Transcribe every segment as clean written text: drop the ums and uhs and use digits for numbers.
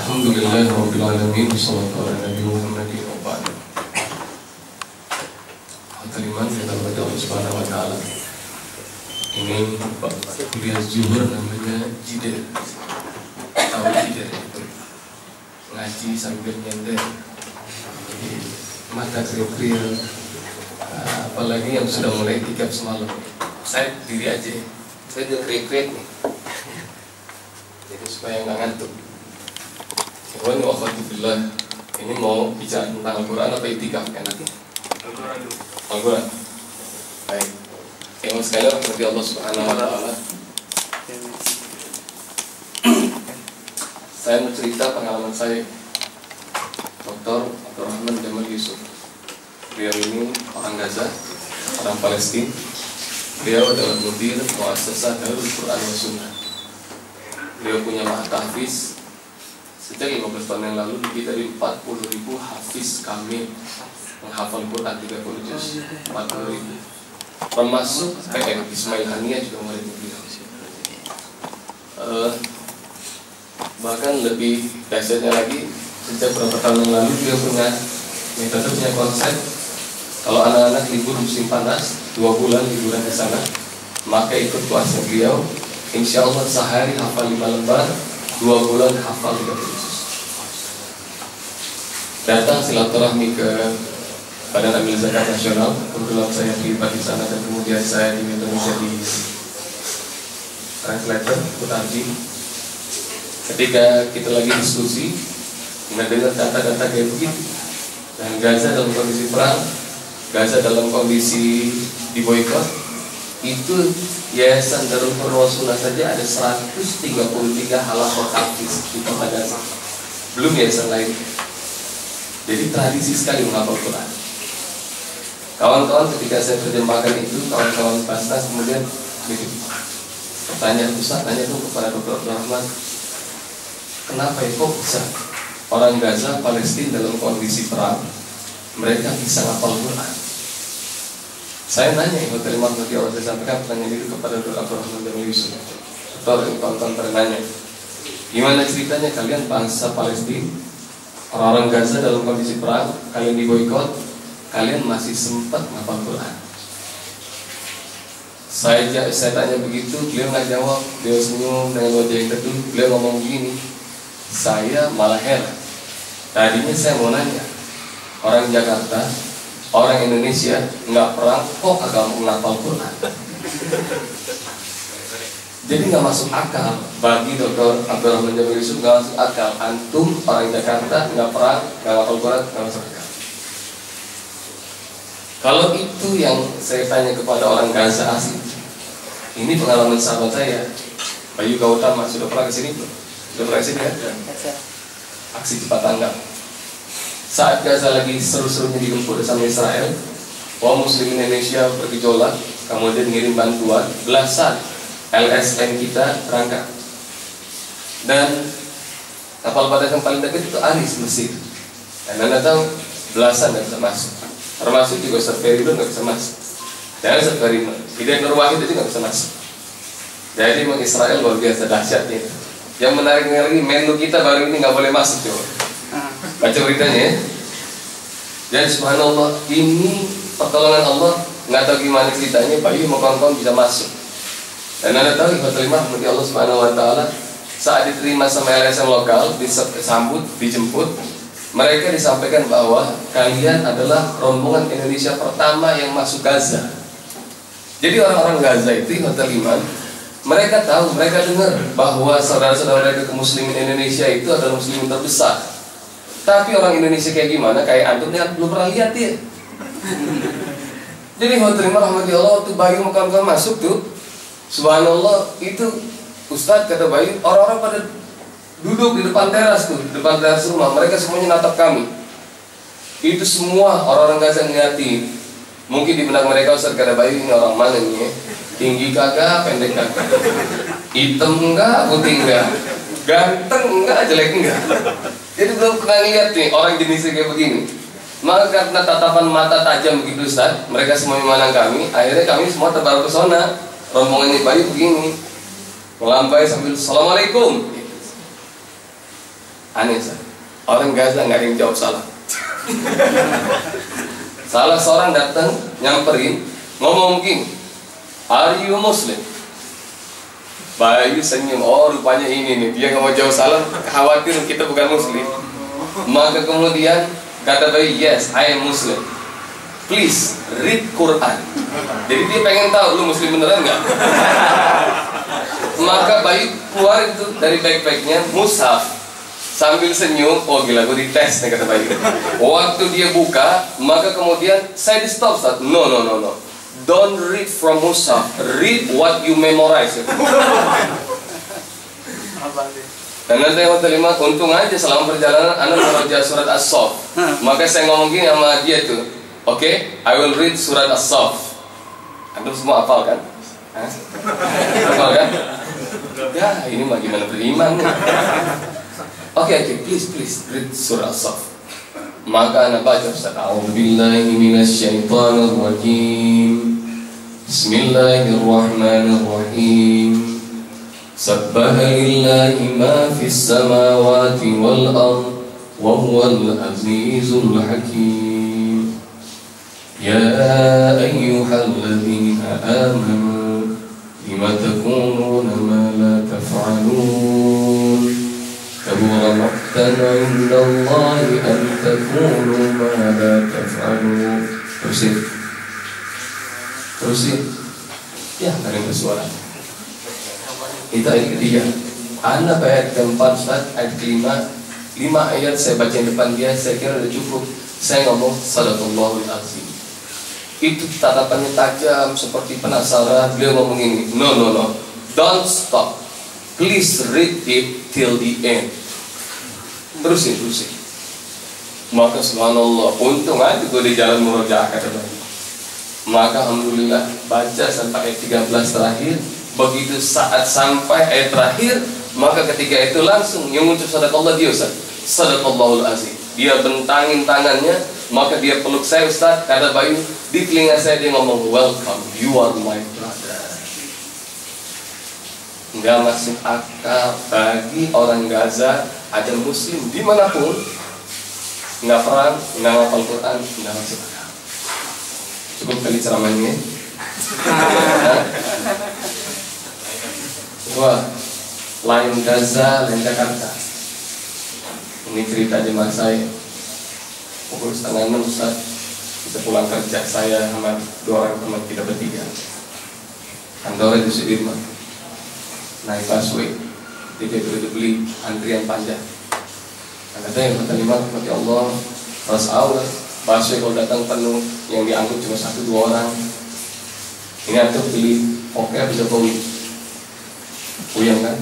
Alhamdulillahirabbil alamin, wassalatu ala nabiyyi Muhammadin wa ba'd. Hadirin kita berdoa Allah Subhanahu wa taala. Ini kuliah zuhur namanya jider. Tahu jider itu? Ngaji sambil nyender. Jadi mata kriuk-kriuk. Apalagi yang sudah mulai tikap semalam. Saya diri aja. Saya udah kriuk-kriuk nih. Jadi supaya nggak ngantuk. Ikhwan wa akhwati fillah, ini mau bicara tentang Al-Quran atau itikaf enaknya? Al-Quran. Baik. Ikhwan sekalian rahmati Allah Subhanahu wa taala. Saya mau cerita pengalaman saya. Dr. Abdurrahman Jamal Yusuf. Beliau ini orang Gaza, orang Palestina. Beliau adalah mudir muassasah Darul Quran wa Sunnah. Beliau punya ma'had tahfiz. Sejak 15 tahun yang lalu lebih dari 40.000 hafiz kamil menghafal Quran 30 juz, 40.000. Termasuk PM Ismail Hania juga murid beliau. Bahkan lebih dahsyatnya lagi, sejak beberapa tahun yang lalu beliau punya metode, punya konsep. Kalau anak-anak libur musim panas 2 bulan liburan ke sana, maka ikut kelasnya beliau. Insya Allah sehari hafal 5 lembar, 2 bulan hafal 30 juz. Datang silaturahmi ke Badan Amil Zakat Nasional. Kebetulan saya terlibat di sana dan kemudian saya di Indonesia di translator Kutarji. Ketika kita lagi diskusi, mendengar kata-kata kayak begitu. Dan Gaza dalam kondisi perang, Gaza dalam kondisi diboikot, itu Yayasan Darul Quran Sunnah saja ada 133 halaqah tahfiz di kota Gaza. Belum yayasan lain. Jadi tradisi sekali menghafal Quran. Kawan-kawan ketika saya terjemahkan itu, kawan-kawan Basnas kemudian pertanyaan Ustaz, tanya dong kepada Dr. Abdurrahman, kenapa ya kok bisa orang Gaza, Palestina dalam kondisi perang, mereka bisa menghafal Quran? Saya nanya, terima kasih Allah, saya sampaikan pertanyaan itu kepada Dr. Abdurrahman Jamal Yusuf. Dr. kawan-kawan bertanya, gimana ceritanya kalian bangsa Palestina, orang-orang Gaza dalam kondisi perang, kalian diboikot, kalian masih sempat menghafal Quran? Saya tanya begitu, beliau nggak jawab, beliau senyum dengan wajah yang teduh, beliau ngomong begini, saya malah heran. Tadinya saya mau nanya, orang Jakarta, orang Indonesia nggak perang, kok agak menghafal Quran? Jadi nggak masuk akal bagi Dr. Abdurrahman Jamal Yusuf, nggak masuk akal. Antum orang Jakarta nggak perang, nggak hafal Quran, nggak masuk akal. Kalau itu yang saya tanya kepada orang Gaza asli, ini pengalaman sahabat saya, Bayu Gautama, sudah pernah kesini belum? Sudah pernah kesini kan? Aksi cepat tanggap. Saat Gaza lagi seru-serunya digempur sama Israel, kaum Muslim Indonesia bergejolak, kemudian ngirim bantuan, belasan LSM kita berangkat. Dan kapal padat yang paling dekat itu Aris, Mesir. Dan Anda tahu belasan nggak bisa masuk. Termasuk juga Ustaz Feridun nggak bisa masuk. Dan Ustaz Feridun, Hidayat Nur Wahid itu nggak bisa masuk. Jadi memang Israel luar biasa dahsyatnya. Yang menariknya lagi, menu kita baru ini nggak boleh masuk coba. Baca beritanya ya. Dan subhanallah, ini pertolongan Allah. Nggak tahu gimana ceritanya, Bayu mau kawan-kawan bisa masuk. Dan Anda tahu terima dari Allah Subhanahu wa taala, saat diterima sama LSM lokal, disambut, dijemput, mereka disampaikan bahwa kalian adalah rombongan Indonesia pertama yang masuk Gaza. Jadi orang-orang Gaza itu Hotel Iman, mereka tahu, mereka dengar bahwa saudara-saudara mereka muslimin Indonesia itu adalah muslimin terbesar. Tapi orang Indonesia kayak gimana? Kayak antum yang belum pernah lihat ya. Jadi Hotel Iman rahmatullah waktu Bayu kawan-kawan masuk tuh, subhanallah, itu Ustadz kata Bayu, orang-orang pada duduk di depan teras tuh, di depan teras rumah, mereka semuanya natap kami. Itu semua orang-orang Gaza ngeliatin. Mungkin di benak mereka Ustadz kata Bayu, ini orang mana nih ya? Tinggi kagak, pendek kagak, hitam enggak, putih enggak, ganteng enggak, jelek enggak. Jadi belum pernah lihat nih orang jenisnya kayak begini. Maka karena tatapan mata tajam begitu Ustaz, mereka semua memandang kami, akhirnya kami semua terbawa pesona. Rombongannya Bayu begini, melambai sambil Assalamualaikum. Aneh sah. Orang Gaza nggak ada yang jawab salah. Salah seorang datang nyamperin ngomong gini, "Are you Muslim?" Bayu senyum, oh rupanya ini nih, dia nggak mau jawab salam, khawatir kita bukan Muslim. Maka kemudian kata Bayu, "Yes, I am Muslim. Please read Quran." Jadi dia pengen tahu lu Muslim beneran nggak? Maka Bayu keluar itu dari backpacknya mushaf sambil senyum. Oh gila, gue dites nih, kata Bayu. Waktu dia buka, maka kemudian saya di stop. No. Don't read from mushaf, read what you memorize. Dan nanti yang terima, untung aja selama perjalanan Anda membaca surat As-Saff. Maka saya ngomong gini sama dia tuh, "Oke, I will read surat As-Saff." Anda semua hafal kan? Hafal kan? Ya, ini mah gimana beriman nih. Oke, please read surat As-Saff. Maka Anda baca, "A'udzubillahi minasyaitonirrajim. Bismillahirrahmanirrahim. Sabbaha lillahi ma fis samawati wal ard wa huwal azizul hakim. Ya ayyuhalladzina amanu lima takununa ma la taf'alun. Kabura maqtan 'indallahi an takunu ma la taf'alun." Terusin. Ya, nggak ada yang bersuara. Itu ayat ketiga. Anda ayat keempat, Ustaz, ayat kelima. 5 ayat saya baca yang depan dia, saya kira udah cukup. Saya ngomong sadaqallahul azim. Itu tatapannya tajam seperti penasaran. Beliau ngomong ini, no, don't stop. Please read it till the end. Terusin. Maka subhanallah, untung aja gue di jalan murojaah, kata Bayu. Maka alhamdulillah baca sampai ayat 13 terakhir. Begitu saat sampai ayat terakhir, maka ketika itu langsung yang mengucap sadaqallah dia, Ustaz. Sadaqallahul azim. Dia bentangin tangannya, maka dia peluk saya, Ustaz. Kata Bayu, di telinga saya dia ngomong, "Welcome, you are my brother." Nggak masuk akal bagi orang Gaza ada Muslim dimanapun nggak perang, nggak ngapal Quran, nggak masuk akal. Cukup kali ceramahnya. Wah, lain Gaza, lain Jakarta. Ini cerita jemaah saya. Pukul 5:30 Ustaz, kita pulang kerja, saya sama 2 orang teman kita bertiga. Kantornya di Sudirman. Naik busway, dia udah beli antrian panjang. Katanya yang berterima kepada Allah, Ras Allah, busway kalau datang penuh, yang diangkut cuma 1-2 orang. Ini antum beli pokoknya bisa Jokowi. Puyang kan?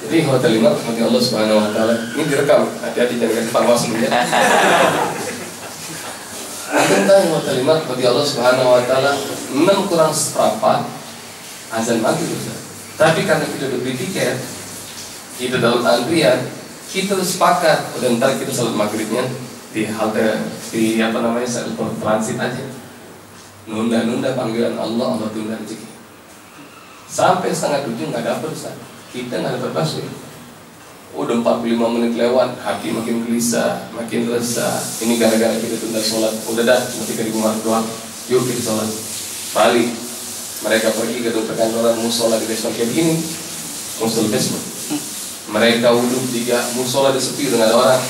Jadi hotel 5 kepada Allah Subhanahu wa taala. Ini direkam, hati-hati jangan kasih panwas ya. Tentang hotel 5 kepada Allah Subhanahu wa taala 6:04 azan maghrib. Tapi karena kita udah beli tiket, kita dalam antrian, kita sepakat udah ntar kita salat maghribnya di halte di transit aja. Nunda panggilan Allah tunda rezeki. Sampai 6:30 nggak dapet, Ustaz. Kita nggak dapat busway. Udah 45 menit lewat, hati makin gelisah, makin resah. Ini gara-gara kita tunda sholat. Udah dah, cuma 3.000 doang. Yuk kita sholat. Balik. Mereka pergi ke perkantoran musola di basement kayak begini. Musola basement. Mereka wudhu 3, musola di sepi, udah nggak ada orang.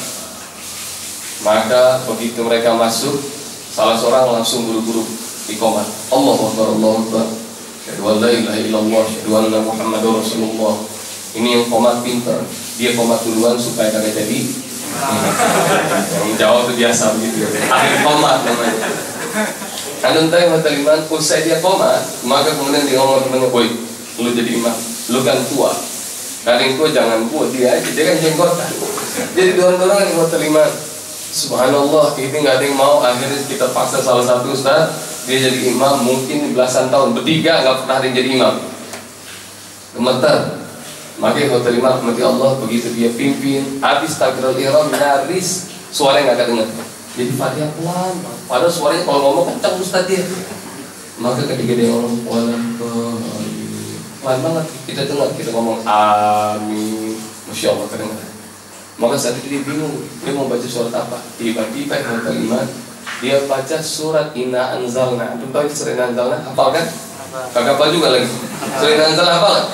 Maka begitu mereka masuk, salah seorang langsung buru-buru iqamah. Allahu Akbar, Allahu Akbar. Asyhadu an la ilaha illallah, asyhadu anna Muhammadar Rasulullah. Ini yang komat pintar. Dia komat duluan supaya kagak jadi. Yang jawab itu biasa begitu. Akhir komat namanya. Kan entah yang terlibat, usai dia komat, maka kemudian dia ngomong temannya, "Boy, lu jadi imam, lu kan tua. Kadang tua jangan buat dia aja, dia kan jenggotan." Jadi dorong-dorong yang mau terlibat. Subhanallah, ini nggak ada yang mau. Akhirnya kita paksa salah satu Ustaz, dia jadi imam mungkin belasan tahun, bertiga nggak pernah ada yang jadi imam. Gemetar. Maka yang terima mati Allah, begitu dia pimpin, habis takbiratul ihram nyaris suaranya nggak kedengar. Jadi Fatihah pelan, padahal suaranya kalau ngomong kencang Ustaz dia. Maka ketika dia ngomong pelan banget kita dengar, kita ngomong amin, masya Allah kedengar. Maka saat itu dia bingung, dia mau baca surat apa. Tiba-tiba iman dia baca surat Inna Anzalna. Antum tahu surat Inna Anzalna? Hafal kan? Kagak hafal juga lagi. Surat Inna Anzalna hafal kan?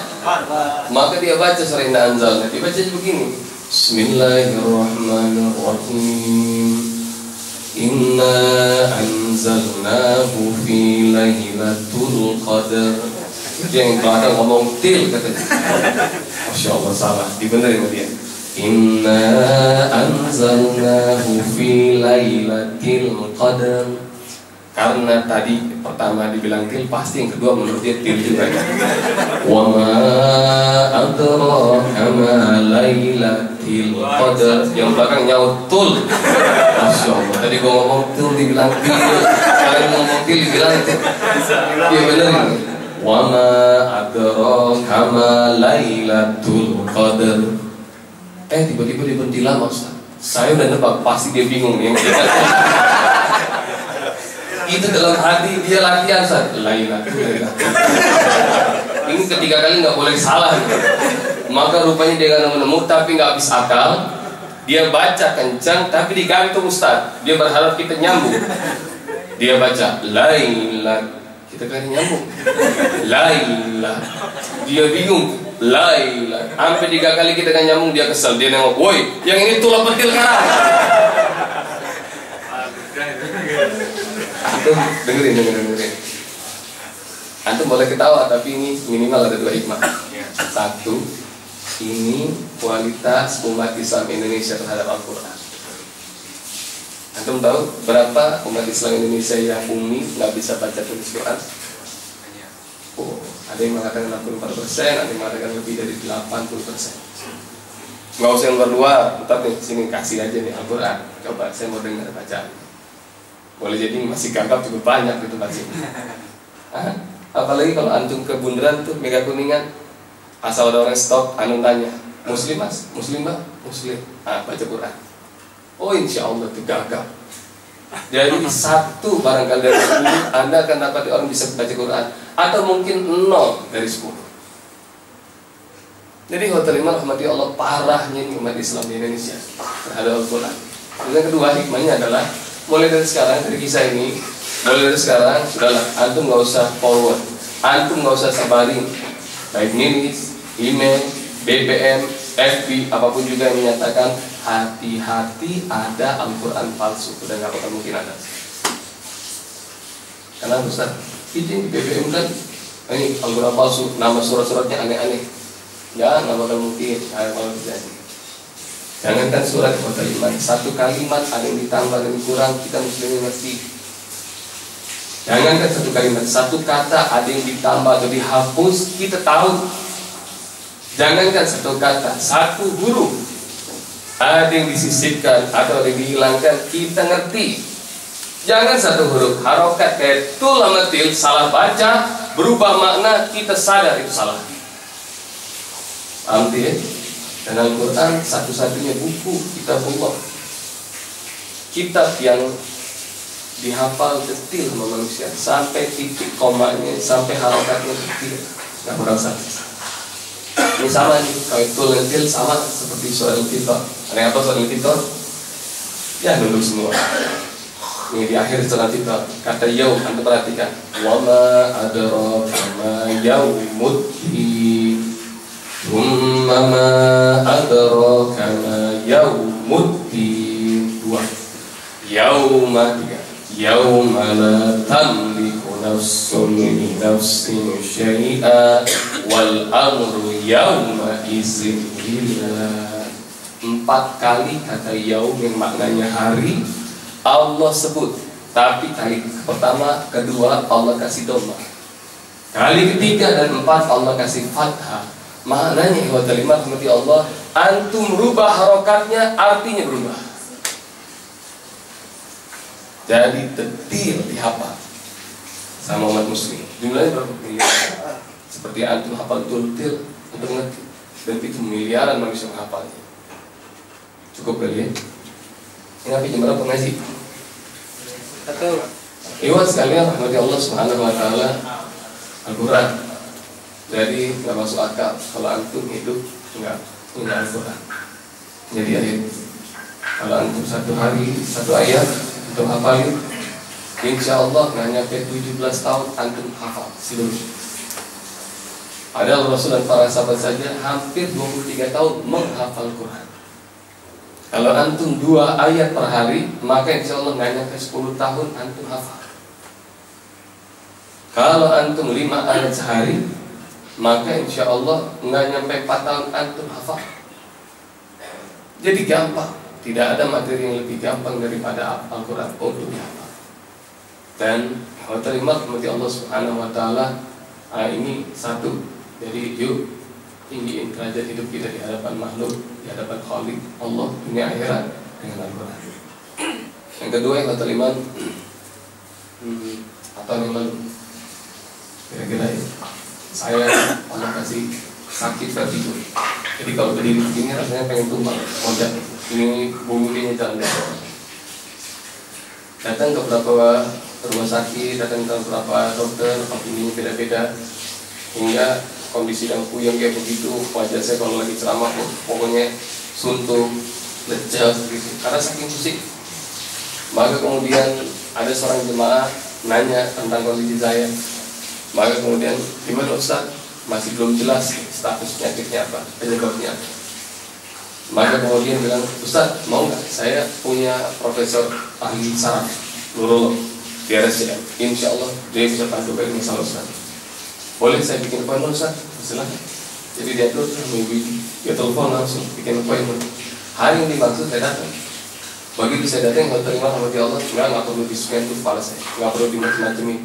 Maka dia baca surat Inna Anzalna. Dia baca begini. Bismillahirrahmanirrahim. Inna anzalnahu fi lailatul qadar. Dia yang belakang ngomong til katanya. Masya Allah salah, dibenerin sama dia. Inna anzalnahu fi lailatul qadar. Karena tadi pertama dibilang til, pasti yang kedua menurut dia til juga kan. Wa ma adraka ma lailatul qadar. Yang belakang nyaut tul. Masya Allah, tadi gua ngomong tul dibilang til, sekarang ngomong til dibilang til. Iya bener ini. Wa ma adraka ma lailatul qadar. Tiba-tiba dia berhenti lama, Ustaz. Saya udah nebak, pasti dia bingung nih. Itu dalam hati dia latihan, Ustaz. Lailatul. Ini ketiga kali nggak boleh salah. Maka rupanya dia nggak nemu, tapi nggak habis akal. Dia baca kencang, tapi digantung, Ustaz. Dia berharap kita nyambung. Dia baca Lailat. Kita kan nyambung. Lailat. Dia bingung. Lailat. Sampai 3 kali kita kan nyambung, dia kesel. Dia nengok, woi, yang ini tulah petil karang. Antum dengerin. Antum boleh ketawa, tapi ini minimal ada 2 hikmah. Satu, ini kualitas umat Islam Indonesia terhadap Al-Quran. Antum tahu berapa umat Islam Indonesia yang ummi, nggak bisa baca tulis Quran? Oh, ada yang mengatakan 64%, ada yang mengatakan lebih dari 80%. Nggak usah yang luar, tetap nih sini kasih aja nih Al-Quran. Coba saya mau dengar bacaan. Boleh jadi masih gagap cukup banyak gitu baca. Apalagi kalau antum ke bundaran tuh Mega Kuningan, asal ada orang stop, antum tanya, Muslim mas, Muslim mbak, Muslim, baca Quran. Oh insya Allah itu gagap. Jadi 1 barangkali dari 10 Anda akan dapat orang bisa baca Quran, atau mungkin 0 dari 10. Jadi hotel iman rahmati Allah, parahnya umat Islam di Indonesia terhadap Al-Quran. Yang kedua hikmahnya adalah, mulai dari sekarang, dari kisah ini, mulai dari sekarang, sudahlah, antum nggak usah forward, antum nggak usah sebarin, baik nulis, email, BBM, FB, apapun juga yang menyatakan hati-hati ada Al-Quran palsu. Udah nggak bakal mungkin ada. Karena Ustaz, ini di BBM kan ini Al-Quran palsu, nama surat-suratnya aneh-aneh. Ya, nggak bakal mungkin, kalau terjadi. Jangankan surat hotel iman, 1 kalimat ada yang ditambah dan kurang, kita muslimin mesti. Jangankan 1 kalimat, 1 kata ada yang ditambah atau dihapus, kita tahu. Jangankan 1 kata, 1 huruf ada yang disisipkan atau ada yang dihilangkan, kita ngerti. Jangan 1 huruf, harokat kayak tul sama til, salah baca, berubah makna, kita sadar itu salah. Paham ya? Dan Al-Quran satu-satunya buku kitab Allah, kitab yang dihafal detil sama manusia, sampai titik komanya, sampai harokatnya detil, nggak kurang satu. Ini sama nih, kalau tul dan til sama seperti surat Al-Fitor. Ada apa surat Al-Fitor? Ya dulu semua. Ini di akhir surat Al-Fitor, kata yaum, anda perhatikan, wama adraka ma yaumuddin. Thumma ma adraka ma yaumuddin. 2. Yauma 3. Yauma la tamliku nafsun li nafsin syai'a wal amru yauma izin lillah. 4 kali kata yaum yang maknanya hari Allah sebut, tapi kali pertama, kedua Allah kasih dhamma, kali ketiga dan 4 Allah kasih fathah. Maknanya ikhwatul iman rahmati Allah, antum merubah harokatnya, artinya berubah. Jadi detil dihafal sama umat muslim. Jumlahnya berapa miliar? Seperti antum hafal detil untuk ngerti, dan itu miliaran manusia menghafalnya. Cukup kali ya? Ini apa jam berapa ngaji? Atau ikhwan sekalian rahmati Allah subhanahu wa ta'ala, Al-Quran. Jadi nggak masuk akal kalau antum hidup nggak punya Al-Quran. jadi ayat. Kalau antum satu hari satu ayat untuk hafalin, insya Allah nggak nyampe 17 tahun antum hafal seluruh. Padahal Rasul dan para sahabat saja hampir 23 tahun menghafal Quran. Kalau antum 2 ayat per hari, maka insya Allah nggak nyampe 10 tahun antum hafal. Kalau antum 5 ayat sehari, maka insya Allah nggak nyampe 4 tahun antum hafal. Jadi gampang. Tidak ada materi yang lebih gampang daripada Al-Quran untuk dihafal. Dan terima kemudian Allah Subhanahu Wa Taala ini satu. Jadi yuk tinggiin derajat hidup kita di hadapan makhluk, di hadapan Khalik Allah dunia akhirat dengan Al-Quran. Yang kedua yang terima atau memang kira-kira saya Allah kasih sakit vertigo. Jadi kalau berdiri begini rasanya pengen tumbang, loncat. Ini bumi jalan. Datang ke beberapa rumah sakit, datang ke beberapa dokter, opini beda-beda, hingga kondisi dan puyeng kayak begitu. Wajah saya kalau lagi ceramah pokoknya suntuk, lecet gitu, karena saking pusing. Maka kemudian ada seorang jemaah nanya tentang kondisi saya. Maka kemudian, gimana Ustaz? Masih belum jelas status penyakitnya apa, penyebabnya apa. Maka kemudian bilang, Ustaz mau nggak saya punya profesor ahli saraf neurolog di RSCM, insya Allah dia bisa bantu bagi masalah Ustaz. Boleh saya bikin appointment Ustaz? Silahkan. Jadi dia tuh minggu ini dia telepon langsung bikin appointment. Hari yang dimaksud saya datang. Begitu saya datang, kalau terima sama Allah, nggak perlu di-scan tuh kepala saya, nggak perlu dimacam-macam ini.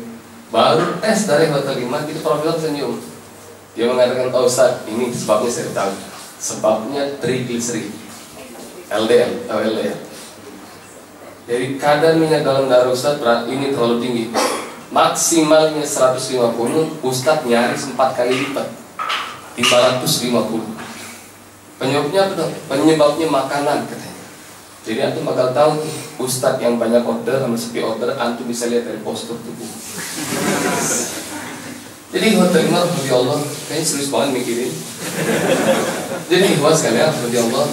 Baru tes dari hotel 5, itu profesor senyum. Dia mengatakan, oh Ustaz, ini sebabnya saya tahu. Sebabnya triglycerid, LDL atau LDL. Jadi kadar minyak dalam darah Ustaz berat ini terlalu tinggi. Maksimalnya 150, Ustaz nyaris 4 kali lipat, 550. Penyebabnya apa? Penyebabnya makanan katanya. Jadi antum bakal tahu tuh, Ustaz yang banyak order sama sepi order, antum bisa lihat dari postur tubuh. Jadi terima kasih Allah, kayaknya serius banget mikirin. Jadi ikhwas kalian, Allah.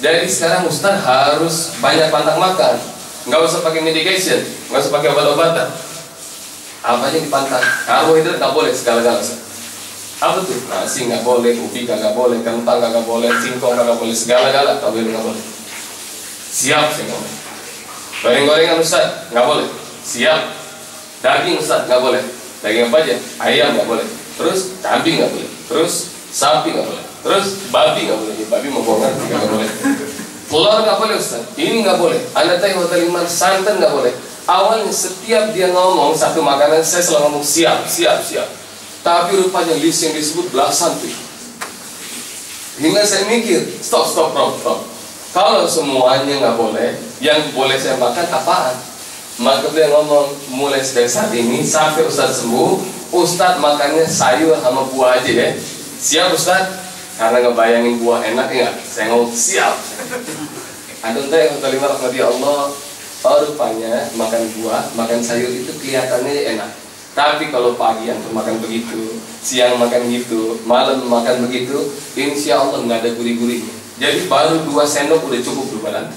Jadi sekarang Ustaz harus banyak pantang makan, nggak usah pakai medication, nggak usah pakai obat-obatan. Apa aja dipantang? Karbohidrat nggak boleh segala-gala. Apa tuh? Nasi nggak boleh, ubi nggak boleh, kentang nggak boleh, singkong nggak boleh, segala-gala nggak boleh. Siap sih nggak boleh. Goreng-gorengan Ustaz nggak boleh. Siap. Daging Ustaz nggak boleh. Daging apa aja? Ayam nggak boleh. Terus kambing nggak boleh. Terus sapi nggak boleh. Terus babi nggak boleh. Babi mau bohongan juga nggak boleh. Telur nggak boleh Ustaz. Ini nggak boleh. Anda tahu hotel iman santan nggak boleh. Awalnya setiap dia ngomong satu makanan saya selalu ngomong siap. Tapi rupanya list yang disebut belasan tuh. Hingga saya mikir stop. Kalau semuanya nggak boleh, yang boleh saya makan apaan? Maka dia ngomong, mulai dari saat ini sampai Ustaz sembuh, Ustaz makannya sayur sama buah aja ya. Siap Ustaz? Karena ngebayangin buah enak ya. Saya ngomong siap. Antum teh terima rahmat Allah. Rupanya makan buah, makan sayur itu kelihatannya enak. Tapi kalau pagi antum makan begitu, siang makan gitu, malam makan begitu, insya Allah nggak ada gurih-gurihnya. Jadi baru 2 sendok udah cukup di badan.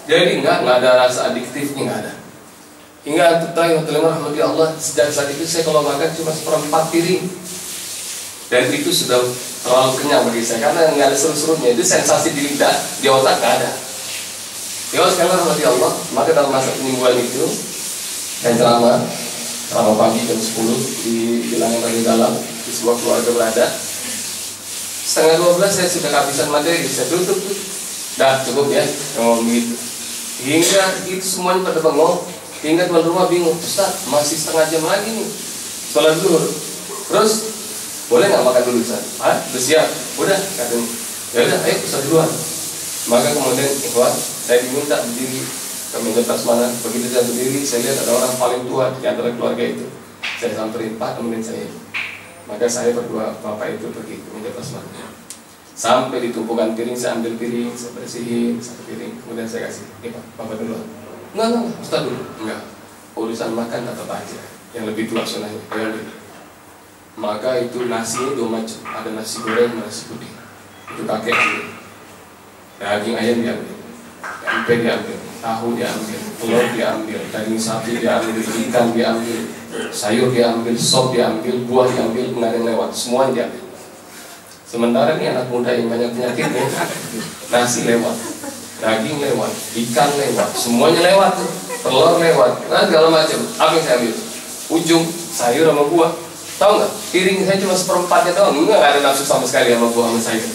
Jadi nggak ada rasa adiktifnya, nggak ada. Hingga antum tahu terima rahmat Allah, sejak saat itu saya kalau makan cuma 1/4 piring. Dan itu sudah terlalu kenyang bagi saya karena nggak ada seru-serunya. Itu sensasi di lidah, di otak nggak ada. Ya sekali rahmat Allah, maka dalam masa penyembuhan itu saya ceramah pagi jam 10 di bilangan paling dalam di sebuah keluarga berada. 11:30 saya sudah kehabisan materi, saya tutup. Dah cukup ya, ngomong gitu. Hingga itu semuanya pada bengong. Hingga tuan rumah bingung, Ustaz masih setengah jam lagi nih sholat zuhur. Terus boleh nggak makan dulu Ustaz? Udah siap? Udah katanya. Ya udah, ayo Ustaz duluan. Maka kemudian ikhwan, saya diminta berdiri ke meja prasmanan. Begitu saya berdiri, saya lihat ada orang paling tua di antara keluarga itu. Saya samperin, Pak temenin saya. Maka saya berdua bapak itu pergi ke meja prasmanan. Sampai ditumpukan piring, saya ambil piring, saya bersihin satu piring, kemudian saya kasih, Pak, bapak duluan. Enggak, Ustaz dulu. Enggak, urusan makan tetap aja, yang lebih tua sunahnya. Maka itu nasinya 2 macam, ada nasi goreng, nasi putih. itu kakek ambil. Daging ayam diambil, tempe diambil, tahu diambil, telur diambil, daging sapi diambil, ikan diambil, sayur diambil, sop diambil, buah diambil, nggak ada yang lewat, semuanya diambil. Sementara ini anak muda yang banyak penyakitnya, nasi lewat, daging lewat, ikan lewat, semuanya lewat, telur lewat, nah segala macam. Apa yang saya ambil? Ujung sayur sama buah. Tahu nggak? Piring saya cuma seperempatnya doang, nggak ada nafsu sama sekali sama buah sama sayur.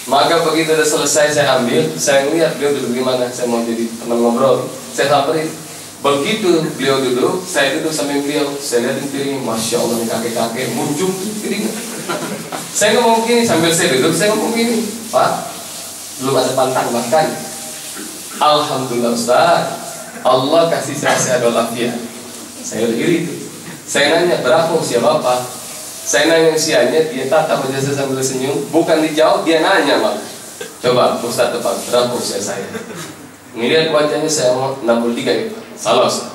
Maka begitu udah selesai saya ambil, saya lihat beliau duduk di mana, saya mau jadi teman ngobrol, saya samperin. Begitu beliau duduk, saya duduk samping beliau, saya lihatin piring, masya Allah nih kakek-kakek, munjung piringnya. Saya ngomong gini sambil saya duduk, saya ngomong gini, Pak, belum ada pantang makan. Alhamdulillah Ustaz, Allah kasih saya sehat walafiat. Saya udah iri tuh. Saya nanya berapa usia bapak? Saya nanya usianya, dia tatap wajah saya sambil senyum, bukan dijawab, dia nanya malah. Coba Ustaz tebak, berapa usia saya? Ngelihat wajahnya saya mau 63 ya Pak. Salah Ustaz.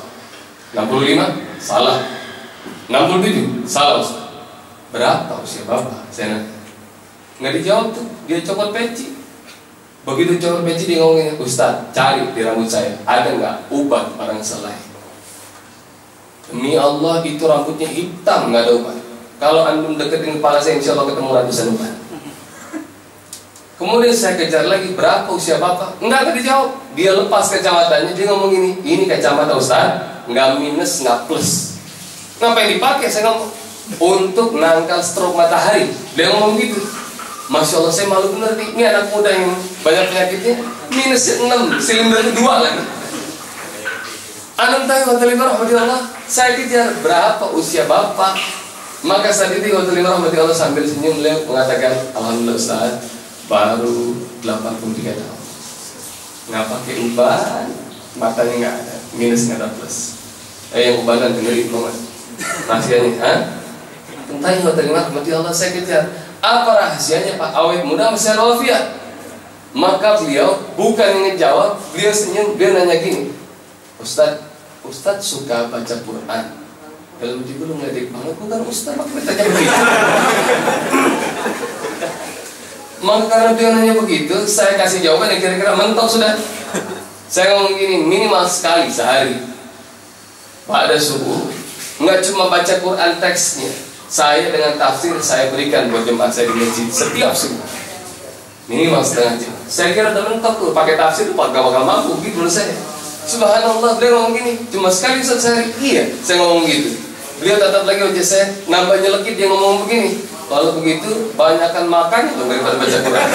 65? Salah. 67? Salah Ustaz. Berapa usia bapak? Saya nanya. Nggak dijawab tuh, dia copot peci. Begitu copot peci dia ngomongin, Ustaz, cari di rambut saya, ada nggak ubat barang selai? Demi Allah itu rambutnya hitam, nggak ada ubat. Kalau antum deketin kepala saya, insya Allah ketemu ratusan ubat. Kemudian saya kejar lagi, berapa usia bapak? Enggak dijawab. Dia lepas kacamatanya, dia ngomong ini kacamata Ustaz, nggak minus, nggak plus. Ngapain dipakai? Saya ngomong, untuk nangkal stroke matahari. Dia ngomong gitu. Masya Allah, saya malu bener nih. Ini anak muda yang banyak penyakitnya, minus 6, silinder 2 lagi. Antum tahu Allah, saya kejar berapa usia bapak? Maka saat itu Allah sambil senyum, beliau mengatakan, Alhamdulillah Ustaz, baru 83 tahun, nggak pakai uban, matanya nggak ada, minus nggak ada plus. Yang ubanan dengerin banget rahasianya, tentang Allah saya kejar. Apa rahasianya Pak? Awet muda masih ada walafiat. Maka beliau bukan ngejawab, beliau senyum, dia nanya gini, Ustaz suka baca Quran? Dalam hati lu ngeledek banget, bukan Ustaz, makanya tanya begitu. Maka karena dia nanya begitu, saya kasih jawaban yang kira-kira mentok sudah. Saya ngomong gini, minimal sekali sehari pada subuh, nggak cuma baca Quran teksnya, saya dengan tafsir saya berikan buat jemaat saya di masjid setiap subuh. Minimal setengah jam. Saya kira udah mentok tuh, pakai tafsir tuh gak bakal mampu gitu menurut saya. Subhanallah, beliau ngomong gini, cuma sekali Ustaz sehari. Iya, saya ngomong gitu. Beliau tatap lagi wajah saya, nambah nyelekit, dia ngomong begini, kalau begitu banyakkan makan daripada baca Quran.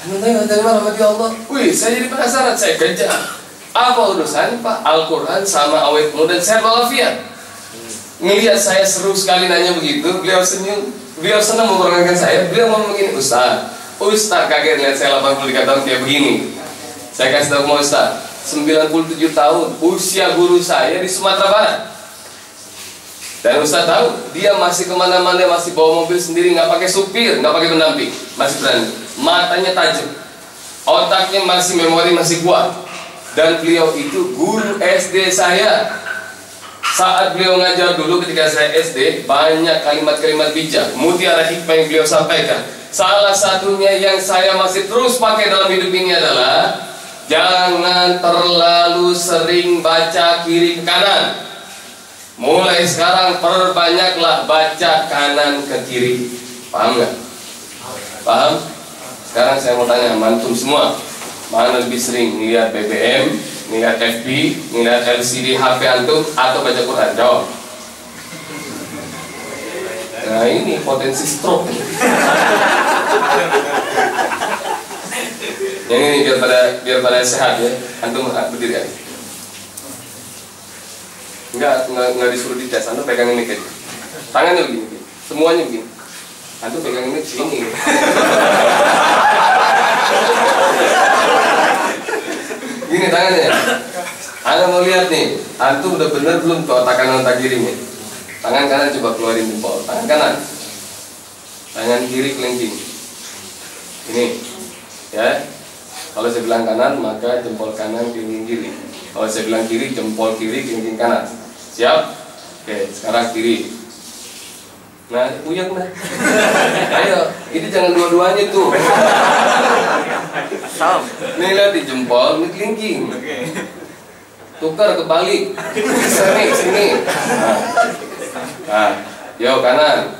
Nanti Allah, wih, saya jadi penasaran, saya kejar. Apa urusan Pak? Al-Quran sama awet muda dan sehat walafiat. Ngelihat saya seru sekali nanya begitu, beliau senyum, beliau senang memperkenalkan saya. Beliau ngomong begini, Ustaz kaget lihat saya 83 tahun kayak begini. Saya kasih tahu mau Ustaz, 97 tahun usia guru saya di Sumatera Barat. Dan Ustaz tahu dia masih kemana-mana, masih bawa mobil sendiri, nggak pakai supir, nggak pakai pendamping, masih berani. Matanya tajam, otaknya masih memori masih kuat. Dan beliau itu guru SD saya. Saat beliau ngajar dulu ketika saya SD, banyak kalimat-kalimat bijak, mutiara hikmah yang beliau sampaikan. Salah satunya yang saya masih terus pakai dalam hidup ini adalah jangan terlalu sering baca kiri ke kanan. Mulai sekarang perbanyaklah baca kanan ke kiri. Paham nggak? Paham? Sekarang saya mau tanya mantum semua, mana lebih sering ngeliat BBM, ngeliat FB, ngeliat LCD HP antum, atau baca Quran? Jawab. Nah ini potensi stroke. Yang ini biar pada sehat ya. Antum berdiri aja. Enggak disuruh dites. Antum pegang ini kayak tangannya begini, semuanya begini. Antum pegang ini sini. Gini tangannya. Anda mau lihat nih, antum udah bener belum tuh otak kanan otak kirinya? Tangan kanan coba keluarin jempol. Tangan kanan. Tangan kiri kelingking. Ini, ya. Kalau saya bilang kanan, maka jempol kanan kelingking kiri. Kalau saya bilang kiri, jempol kiri kelingking kanan. Siap? Oke, sekarang kiri. Nah, puyeng nah. Ayo, ini jangan dua-duanya tuh. Nih lihat di jempol, ini kelingking. Tukar kebalik. Sini. Nah, yo kanan.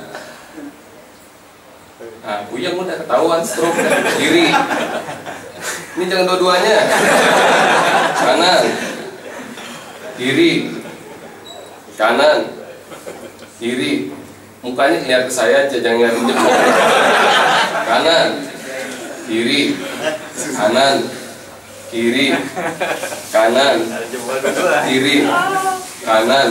Nah, puyeng udah ketahuan stroke kiri. Ini jangan dua-duanya. Kanan, kiri, kanan, kiri. Mukanya lihat ke saya aja, jangan lihat jempol. Kanan, kiri, kanan, kiri, kanan, kiri, kanan.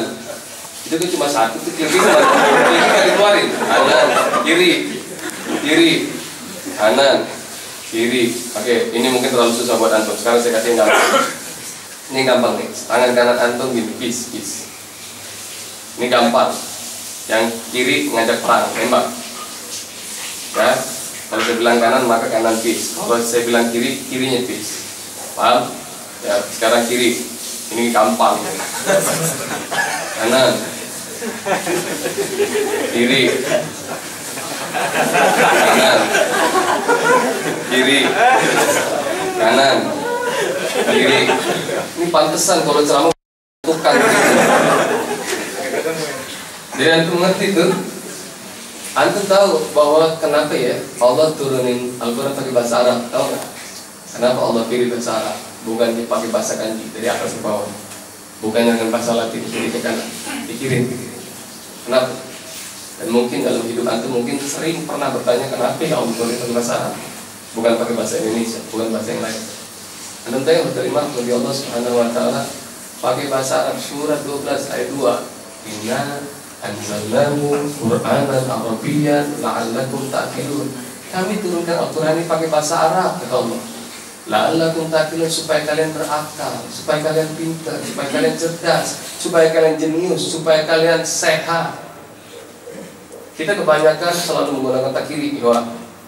Itu tuh cuma satu tuh kiri nggak dikeluarin. Kanan, kiri, kanan, kiri. Oke, ini mungkin terlalu susah buat antum. Sekarang saya kasih yang gampang. Ini gampang nih. Tangan kanan antum gini, peace. Ini gampang. Yang kiri ngajak perang, tembak. Ya, kalau saya bilang kanan maka kanan peace. Kalau saya bilang kiri, kirinya peace. Paham? Ya, sekarang kiri. Ini gampang. Kanan, kiri, kanan, kiri, kanan, kiri. Ini pantesan kalau ceramah bukan. Jadi antum ngerti tuh. Antum tahu bahwa kenapa ya Allah turunin Al-Quran pakai bahasa Arab? Tahu nggak? Kenapa Allah pilih bahasa Arab? Bukan dipakai bahasa kanji dari atas ke bawah. Bukan dengan bahasa Latin kiri ke kanan. Pikirin. Kenapa? Dan mungkin dalam hidup antum mungkin sering pernah bertanya kenapa ya Allah turunin pakai bahasa Arab? Bukan pakai bahasa Indonesia, bukan bahasa yang lain. Antum tahu yang berterima dari Allah Subhanahu Wa Taala pakai bahasa Arab surat 12 ayat 2. Inna anzalnahu Qur'anan Arabiyyan la'allakum ta'qilun. Kami turunkan Al-Quran ini pakai bahasa Arab, kata Allah. La'allakum ta'qilun, supaya kalian berakal, supaya kalian pintar, supaya kalian cerdas, supaya kalian jenius, supaya kalian sehat. Kita kebanyakan selalu menggunakan tak kiri.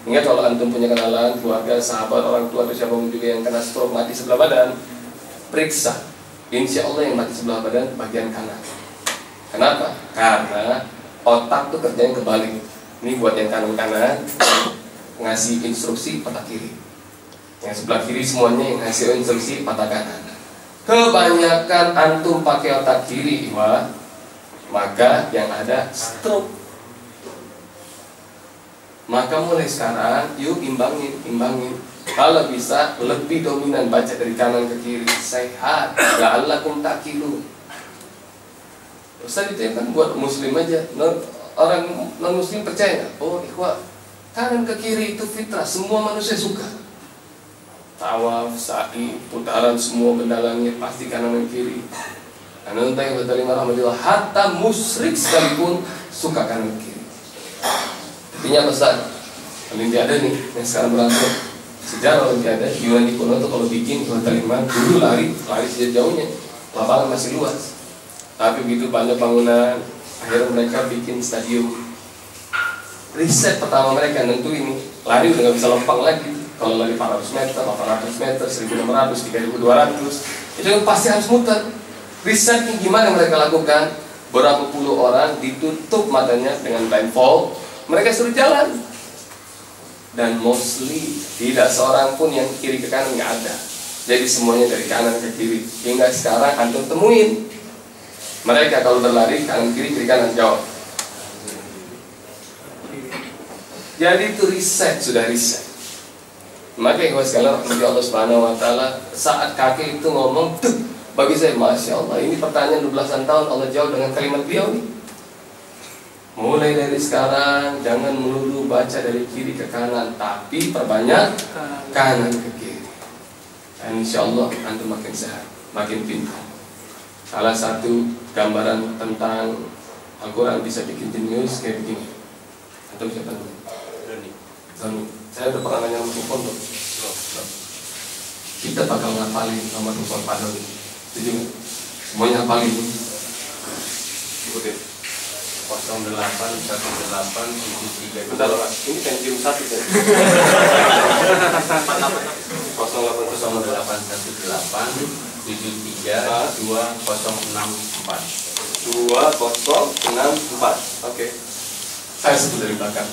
Ingat kalau antum punya kenalan, keluarga, sahabat, orang tua atau siapapun juga yang kena stroke mati sebelah badan, periksa. Insya Allah yang mati sebelah badan bagian kanan. Kenapa? Karena otak tuh kerjanya kebalik. Ini buat yang kanan-kanan ngasih instruksi otak kiri. Yang sebelah kiri semuanya yang ngasih instruksi otak kanan. Kebanyakan antum pakai otak kiri, maka yang ada stroke. Maka mulai sekarang yuk imbangin. Kalau bisa lebih dominan baca dari kanan ke kiri. Sehat. La'allakum ta'qilun. Ustaz itu kan buat muslim aja. Orang non muslim percaya nggak? Oh ikhwah, kanan ke kiri itu fitrah, semua manusia suka. Tawaf, sa'i, putaran semua benda langit pasti kanan dan kiri. Karena entah yang berterima rahmatillah, hatta musyrik sekalipun suka kanan kiri. Artinya apa Ustaz? Olimpiade nih yang sekarang berlangsung. Sejarah Olimpiade Yunani kuno tuh kalau bikin berterima dulu lari sejauh-jauhnya, lapangan masih luas. Tapi begitu banyak bangunan, akhirnya mereka bikin stadium. Riset pertama mereka nentuin lari udah nggak bisa lempang lagi. Kalau lari 400 meter, 800 meter, 1600, 3200, itu pasti harus muter. Risetnya gimana mereka lakukan? Berapa puluh orang ditutup matanya dengan blindfold, mereka suruh jalan. Dan mostly tidak seorang pun yang kiri ke kanan nggak ada. Jadi semuanya dari kanan ke kiri. Hingga sekarang antum temuin mereka kalau berlari kanan kiri kanan, jawab. Jadi itu riset, sudah riset. Maka ikhwan sekalian rahmati Allah Subhanahu Wa Taala, saat kakek itu ngomong, tuh bagi saya masya Allah, ini pertanyaan 12-an tahun Allah jawab dengan kalimat beliau nih. Mulai dari sekarang jangan melulu baca dari kiri ke kanan, tapi perbanyak kanan ke kiri. Dan insya Allah antum makin sehat, makin pintar. Salah satu gambaran tentang Al-Quran bisa bikin jenius kayak begini. Atau siapa dulu? Doni. Saya udah pernah nanya sama Tupon tuh. Kita bakal ngapalin sama Tupon Pak Doni. Setuju nggak? Semuanya ngapalin. Ikutin. 081873. Bentar loh, ini Pentium 1 ya. 0818732064. 2064. Oke. Saya sebut dari belakang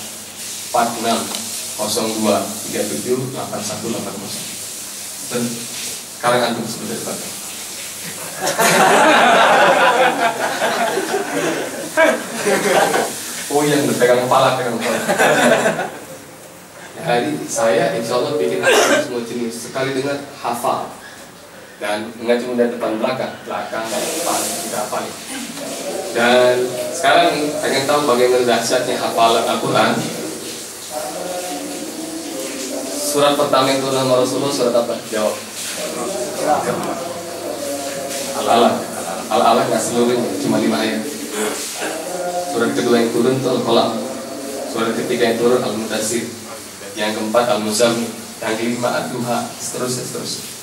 4602378180. Dan sekarang antum sebut dari belakang. Oh yang pegang kepala. Jadi saya insya Allah bikin semua jenis. Sekali dengar hafal. Dan nggak cuma dari depan belakang, depan, tidak hafal. Dan sekarang pengen tahu bagaimana dahsyatnya hafalan Al-Quran. Surat pertama yang turun sama Rasulullah surat apa? Jawab. Al-Alaq. Al-Alaq nggak seluruhnya, cuma 5 ayat. Surat kedua yang turun itu Al-Qalaq. Surat ketiga yang turun Al-Mudaththir. Yang keempat Al-Muzammil. Yang kelima Ad-Duha. Seterusnya.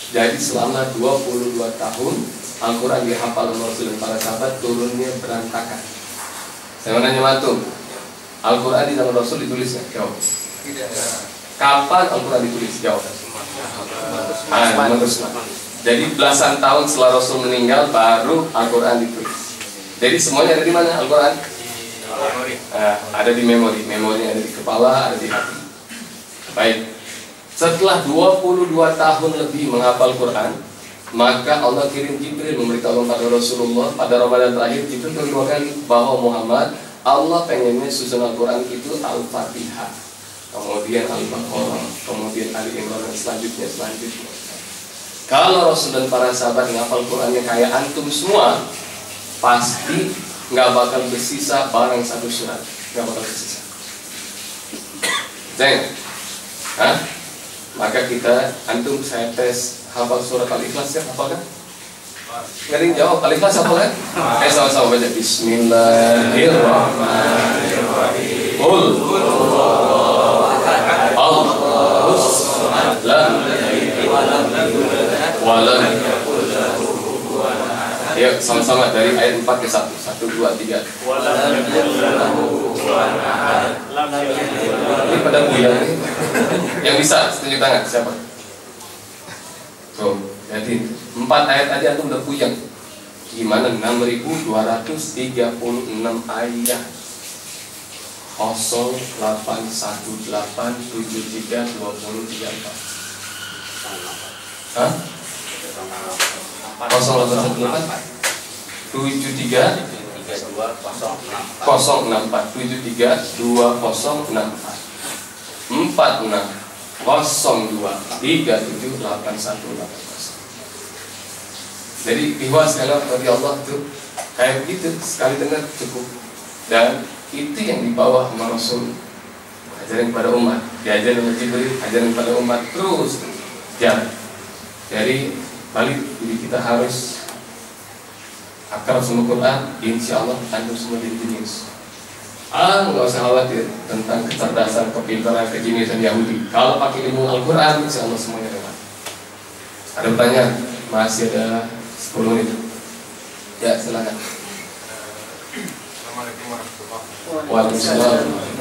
Jadi selama 22 tahun Al-Quran dihafal oleh Rasul dan para sahabat, turunnya berantakan. Saya mau nanya antum, Al-Quran di zaman Rasul ditulisnya? Jawab. Kapan Al-Quran ditulis? Jawab. Jadi belasan tahun setelah Rasul meninggal baru Al-Quran ditulis. Jadi semuanya ada di mana Al-Quran? Ada di memori. Memorinya ada di kepala, ada di hati. Baik. Setelah 22 tahun lebih menghafal Quran, maka Allah kirim Jibril memberitahu kepada Rasulullah pada Ramadan terakhir. Jibril kedua kali bahwa Muhammad, Allah pengennya susun Al-Quran itu Al-Fatihah, kemudian Al-Baqarah, kemudian Ali Imran, dan selanjutnya. Kalau Rasul dan para sahabat menghafal Qurannya kayak antum semua, pasti nggak bakal bersisa barang satu surat, nggak bakal bersisa. Jangan, maka kita, antum saya tes hafal surat Al-Ikhlas ya, hafal kan? Nggak ada yang jawab, Al-Ikhlas hafal kan? Sama-sama baca Bismillahirrahmanirrahim. Qul Allahus lam walam. Ayo sama-sama dari ayat 4 ke 1. 1, 2, 3. Ini pada buyang nih. Yang bisa tunjuk tangan siapa? Tuh, jadi 4 ayat aja antum udah buyang. Gimana 6.236 ayat? 0818732034. Hah? 0818 73 064 73 2064 46 02 378180. Jadi ikhwas sekalian bagi Allah tuh kayak begitu, sekali dengar cukup. Dan itu yang dibawa sama Rasul, ajaran kepada umat, diajarin oleh Jibril, ajaran kepada umat terus jalan. Jadi balik, jadi kita harus akrab sama Quran, insya Allah antum semua jadi jenius. Nggak usah khawatir tentang kecerdasan, kepintaran, kejeniusan Yahudi. Kalau pakai ilmu Al-Quran, insya Allah semuanya lewat. Ada pertanyaan? Masih ada 10 menit. Ya, silakan. Assalamualaikum warahmatullahi wabarakatuh. Waalaikumsalam.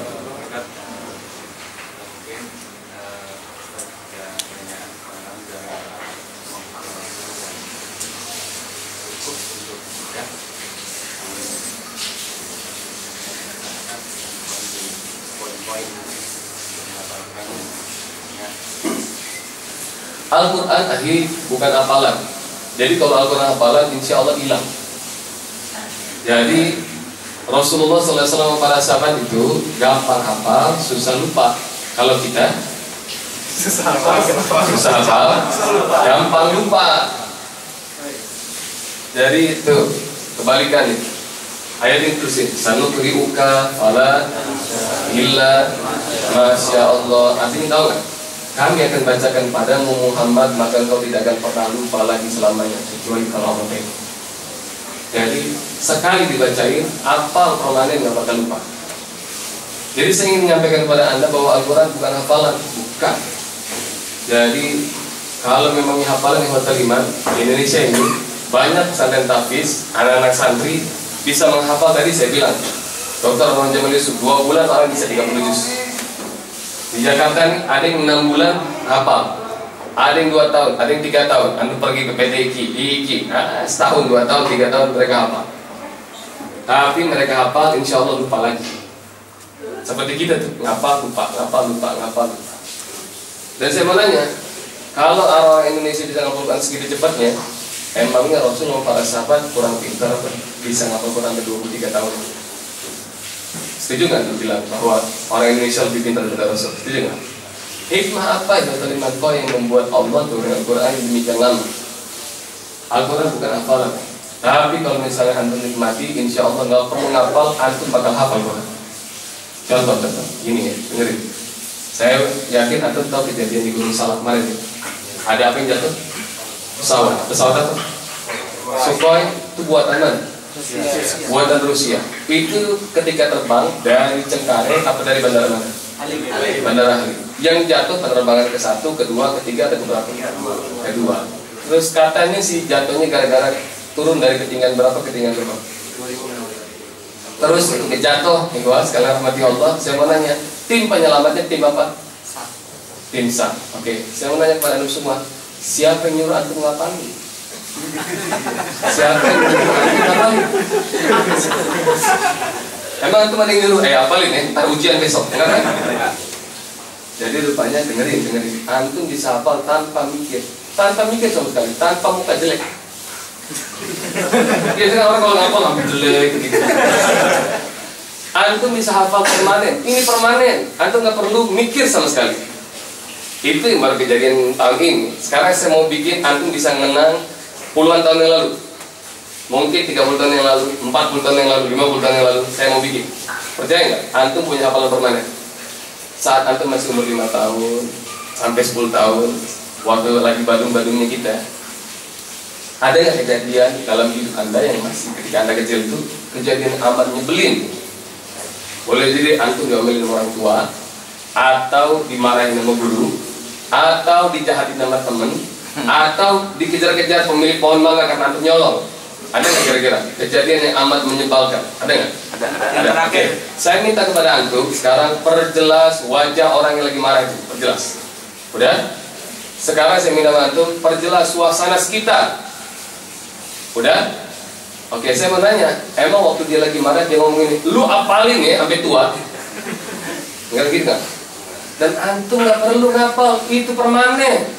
Al-Quran akhir bukan hafalan. Jadi kalau Al-Quran hafalan, insya Allah hilang. Jadi Rasulullah SAW para sahabat itu gampang hafal, susah lupa. Kalau kita susah hafal, gampang lupa. Jadi itu kebalikan nih. Ayat yang terusin, sanukri'uka fala illa masya Allah. Artinya tahu nggak? Kami akan bacakan padamu Muhammad, maka engkau tidak akan pernah lupa lagi selamanya, kecuali kalau Allah pengen. Jadi sekali dibacain, apal permanen nggak bakal lupa. Jadi saya ingin menyampaikan kepada anda bahwa Al-Quran bukan hafalan, bukan. Jadi kalau memang hafalan yang terima di Indonesia ini banyak pesantren tahfiz, anak-anak santri bisa menghafal. Tadi saya bilang, Dr. Ron Jamal Yusuf 2 bulan orang bisa 30 juz. Di Jakarta nih ada yang 6 bulan hafal, ada yang 2 tahun, ada yang 3 tahun. Anda pergi ke PT IKI, setahun, 2 tahun, 3 tahun mereka hafal. Tapi mereka hafal, insya Allah lupa lagi. Seperti kita tuh, ngapa lupa. Dan saya mau nanya, kalau orang Indonesia bisa ngapal Quran segitu cepatnya, emangnya Rasul sama para sahabat kurang pintar apa bisa ngapal Quran ke 23 tahun? Setuju nggak tuh bilang bahwa orang Indonesia lebih pintar daripada Rasul? Setuju nggak? Hikmah apa itu kalimat kau yang membuat Allah turun Al-Quran yang demikian lama? Al-Quran bukan hafalan, tapi kalau misalnya antum nikmati, insya Allah nggak perlu ngapal, antum bakal hafal Quran. Contoh, gini ya, dengerin. Saya yakin antum tahu kejadian di Gunung Salak kemarin ya. Ada apa yang jatuh? Pesawat apa? Sukhoi itu buatan mana? Buatan Rusia. Itu ketika terbang dari Cengkareng apa dari bandara mana? Bandara Halim. Yang jatuh penerbangan ke-1, kedua, ketiga, atau keberapa? Kedua. Terus katanya sih jatuhnya gara-gara turun dari ketinggian berapa? Terus jatuh, sekalian rahmati Allah. Saya mau nanya, tim penyelamatnya tim apa? Tim SAR. Oke, saya mau nanya kepada antum semua, siapa yang nyuruh antum ngapalin? Siapa yang nyuruh antum ngapalin? Emang antum ada yang nyuruh? Hafalin ya, ntar ujian besok, enggak kan? Jadi rupanya dengerin, antum bisa hafal tanpa mikir sama sekali, tanpa muka jelek. Biasanya orang kalau ngapal hampir jelek gitu. Antum bisa hafal permanen, ini permanen, antum nggak perlu mikir sama sekali. Itu yang baru kejadian tahun ini. Sekarang saya mau bikin antum bisa mengenang puluhan tahun yang lalu. Mungkin 30 tahun yang lalu, 40 tahun yang lalu, 50 tahun yang lalu, saya mau bikin. Percaya nggak? Antum punya hafalan permanen. Saat antum masih umur 5 tahun sampai 10 tahun, waktu lagi badung-badungnya kita, ada nggak kejadian dalam hidup anda yang masih ketika anda kecil itu kejadian amat nyebelin? Boleh jadi antum diomelin orang tua, atau dimarahin sama guru, atau dijahatin sama temen, atau dikejar-kejar pemilik pohon mangga karena antum nyolong. Ada nggak kira-kira kejadian yang amat menyebalkan? Ada nggak? Ada. Oke. Saya minta kepada antum sekarang perjelas wajah orang yang lagi marah itu, perjelas. Udah? Sekarang saya minta antum perjelas suasana sekitar. Udah? Oke, saya mau tanya, emang waktu dia lagi marah dia ngomong ini, lu apalin ya sampai tua? Enggak gitu kan? Dan antum nggak perlu ngapal, itu permanen.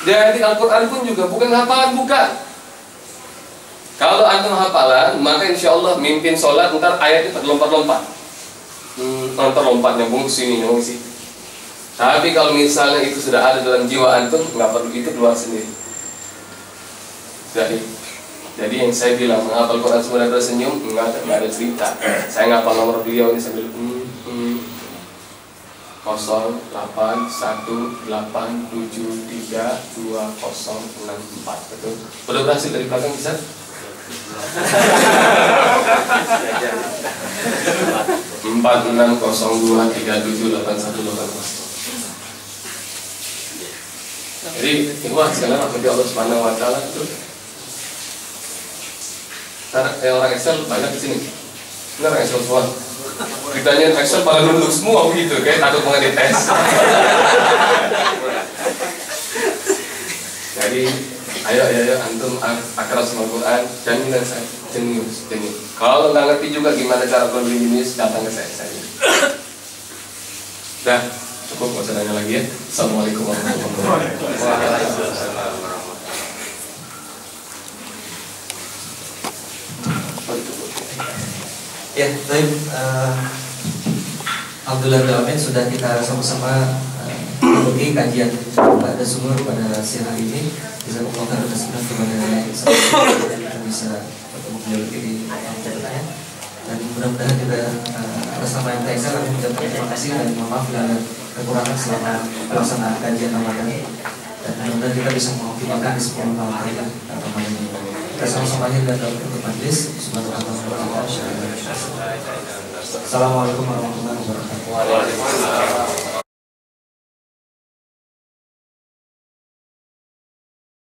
Jadi Al-Quran pun juga bukan hafalan, bukan. Kalau antum hafalan, maka insya Allah mimpin sholat, ntar ayatnya terlompat-lompat. Ntar lompat nyambung sini, nyambung sini. Tapi kalau misalnya itu sudah ada dalam jiwa antum, nggak perlu itu keluar sendiri. Jadi yang saya bilang menghafal Quran semua tersenyum, nggak ada cerita. Saya ngapal nomor beliau ini sambil 088187320064. Betul. Udah berhasil dari belakang bisa? 4602378180. Jadi wah sekalian rahmati Allah Subhanahu wa taala itu. Orang Excel banyak di sini. Benar Excel semua. Ditanya Excel pada nunduk semua begitu, kayak takut mengenai tes. Jadi ayo antum akrab sama Quran, jaminan saya jenius. Kalau nggak ngerti juga gimana cara beli jenius, datang ke saya. Dah cukup, nggak usah nanya lagi ya. Assalamualaikum warahmatullahi wabarakatuh. Ya, baik. Alhamdulillah sudah kita sama-sama mengikuti kajian pada sumur pada siang hari ini. Bisa mengucapkan kesempatan kepada kita bisa bertemu beliau di tempatnya. Dan mudah-mudahan juga atas nama yang saya kami mengucapkan terima kasih dan mohon maaf bila kekurangan selama pelaksanaan kajian Ramadan ini. Dan mudah-mudahan kita bisa mengoptimalkan di 10 tahun Ramadan ini. Kita sama-sama hadir dan dalam majlis. Assalamualaikum warahmatullahi wabarakatuh.